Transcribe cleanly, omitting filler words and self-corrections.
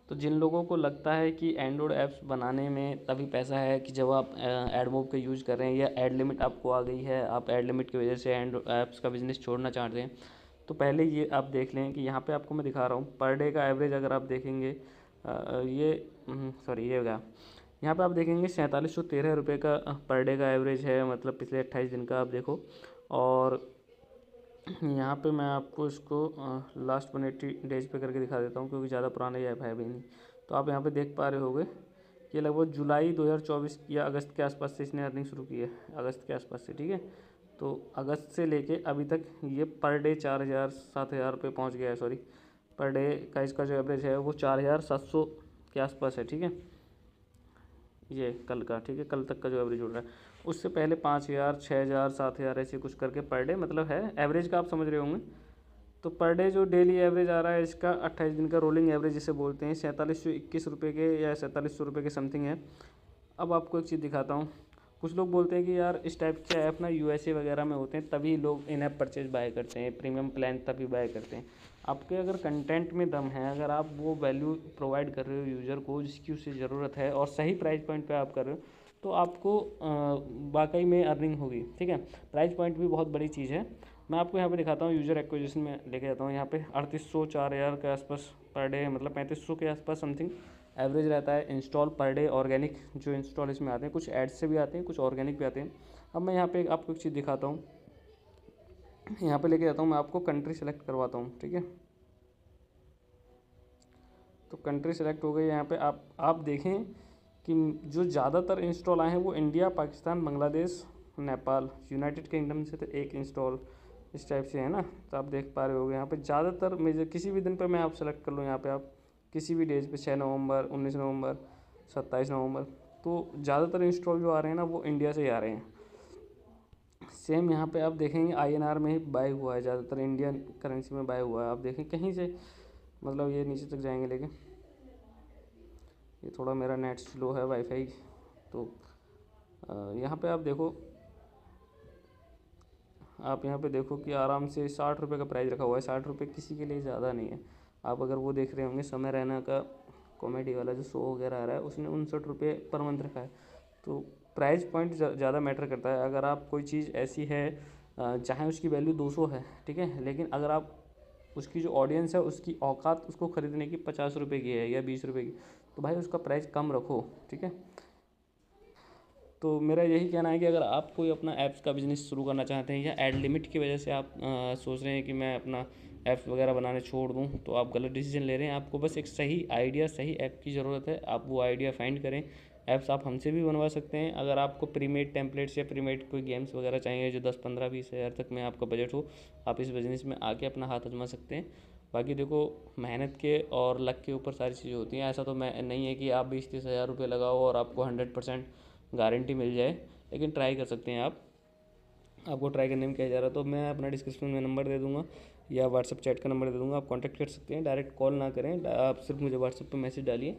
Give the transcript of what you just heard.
तो जिन लोगों को लगता है कि एंड्रॉयड ऐप्स बनाने में तभी पैसा है कि जब आप एडमोब का यूज़ कर रहे हैं या एड लिमिट आपको आ गई है, आप एड लिमिट की वजह से एंड्रॉयड ऐप्स का बिज़नेस छोड़ना चाहते हैं, तो पहले ये आप देख लें कि यहाँ पे आपको मैं दिखा रहा हूँ पर डे का एवरेज। अगर आप देखेंगे ये सॉरी ये क्या, यहाँ पे आप देखेंगे 4713 रुपये का पर डे का एवरेज है, मतलब पिछले 28 दिन का आप देखो। और यहाँ पे मैं आपको इसको लास्ट 180 डेज पे करके दिखा देता हूँ, क्योंकि ज़्यादा पुराना ये ऐप है भी नहीं। तो आप यहाँ पे देख पा रहे होगे कि लगभग जुलाई 2024 या अगस्त के आसपास से इसने अर्निंग शुरू की है, अगस्त के आसपास से, ठीक है। तो अगस्त से लेके अभी तक ये पर डे 4000 7000 रुपये पहुँच गया है। सॉरी, पर डे का इसका जो एवरेज है वो 4700 के आसपास है, ठीक है। ये कल का, ठीक है, कल तक का जो एवरेज उड़ रहा है। उससे पहले 5000 6000 7000 ऐसे कुछ करके पर डे मतलब है, एवरेज का आप समझ रहे होंगे। तो पर डे जो डेली एवरेज आ रहा है इसका 28 दिन का रोलिंग एवरेज जिसे बोलते हैं, 4721 रुपये के या 4700 रुपये के समथिंग है। अब आपको एक चीज़ दिखाता हूँ। कुछ लोग बोलते हैं कि यार इस टाइप के ऐप ना यूएसए वगैरह में होते हैं, तभी लोग इन ऐप परचेज बाय करते हैं, प्रीमियम प्लान तभी बाय करते हैं। आपके अगर कंटेंट में दम है, अगर आप वो वैल्यू प्रोवाइड कर रहे हो यूज़र को जिसकी उसे ज़रूरत है और सही प्राइस पॉइंट पे आप कर रहे हो, तो आपको वाकई में अर्निंग होगी, ठीक है। प्राइस पॉइंट भी बहुत बड़ी चीज़ है। मैं आपको यहाँ पे दिखाता हूँ, यूज़र एक्विजिशन में लेके जाता हूँ। यहाँ पे 3800 4000 के आसपास पर डे, मतलब 3500 के आसपास समथिंग एवरेज रहता है इंस्टॉल पर डे। ऑर्गेनिक जो इंस्टॉल इसमें आते हैं, कुछ एड्स से भी आते हैं, कुछ ऑर्गेनिक भी आते हैं। अब मैं यहाँ पे आपको एक चीज़ दिखाता हूँ, यहाँ पे लेके जाता हूँ, मैं आपको कंट्री सेलेक्ट करवाता हूँ, ठीक है। तो कंट्री सेलेक्ट हो गई। यहाँ पे आप देखें कि जो ज़्यादातर इंस्टॉल आए हैं वो India, Pakistan, Bangladesh, Nepal, United kingdom से तो एक इंस्टॉल इस टाइप से है ना। तो आप देख पा रहे होगे यहाँ पे ज़्यादातर मेजर किसी भी दिन पर मैं आप सेलेक्ट कर लूँ, यहाँ पे आप किसी भी डेज पे 6 नवंबर, 19 नवंबर, 27 नवंबर, तो ज़्यादातर इंस्टॉल जो आ रहे हैं ना वो इंडिया से ही आ रहे हैं। सेम यहाँ पे आप देखेंगे आईएनआर में ही बाय हुआ है, ज़्यादातर इंडियन करेंसी में बाय हुआ है। आप देखें कहीं से, मतलब ये नीचे तक जाएंगे, लेकिन ये थोड़ा मेरा नेट स्लो है वाईफाई। तो यहाँ पे आप यहाँ पे देखो कि आराम से 60 रुपये का प्राइस रखा हुआ है। 60 रुपये किसी के लिए ज़्यादा नहीं है। आप अगर वो देख रहे होंगे समय रैना का कॉमेडी वाला जो शो वगैरह आ रहा है, उसने 59 रुपये पर मंथ रखा है। तो प्राइस पॉइंट ज़्यादा मैटर करता है। अगर आप कोई चीज़ ऐसी है चाहे उसकी वैल्यू 200 है, ठीक है, लेकिन अगर आप उसकी जो ऑडियंस है उसकी औकात उसको ख़रीदने की 50 रुपये की है या 20 रुपये की, तो भाई उसका प्राइस कम रखो, ठीक है। तो मेरा यही कहना है कि अगर आप कोई अपना ऐप्स का बिज़नेस शुरू करना चाहते हैं या एड लिमिट की वजह से आप सोच रहे हैं कि मैं अपना ऐप्स वगैरह बनाने छोड़ दूं, तो आप गलत डिसीजन ले रहे हैं। आपको बस एक सही आइडिया, सही ऐप की ज़रूरत है। आप वो आइडिया फाइंड करें। ऐप्स आप हमसे भी बनवा सकते हैं। अगर आपको प्रीमेड टेम्पलेट्स या प्रीमेड कोई गेम्स वगैरह चाहिए जो 10 15 20 हज़ार तक में आपका बजट हो, आप इस बिज़नेस में आके अपना हाथ आजमा सकते हैं। बाकी देखो, मेहनत के और लक के ऊपर सारी चीज़ें होती हैं। ऐसा तो मैं नहीं है कि आप 20 30 हज़ार रुपये लगाओ और आपको 100% गारंटी मिल जाए, लेकिन ट्राई कर सकते हैं आप। आपको ट्राई करने में क्या जा रहा है, तो मैं अपना डिस्क्रिप्शन में नंबर दे दूँगा या व्हाट्सएप चैट का नंबर दे दूँगा, आप कांटेक्ट कर सकते हैं। डायरेक्ट कॉल ना करें, आप सिर्फ मुझे व्हाट्सएप पे मैसेज डालिए।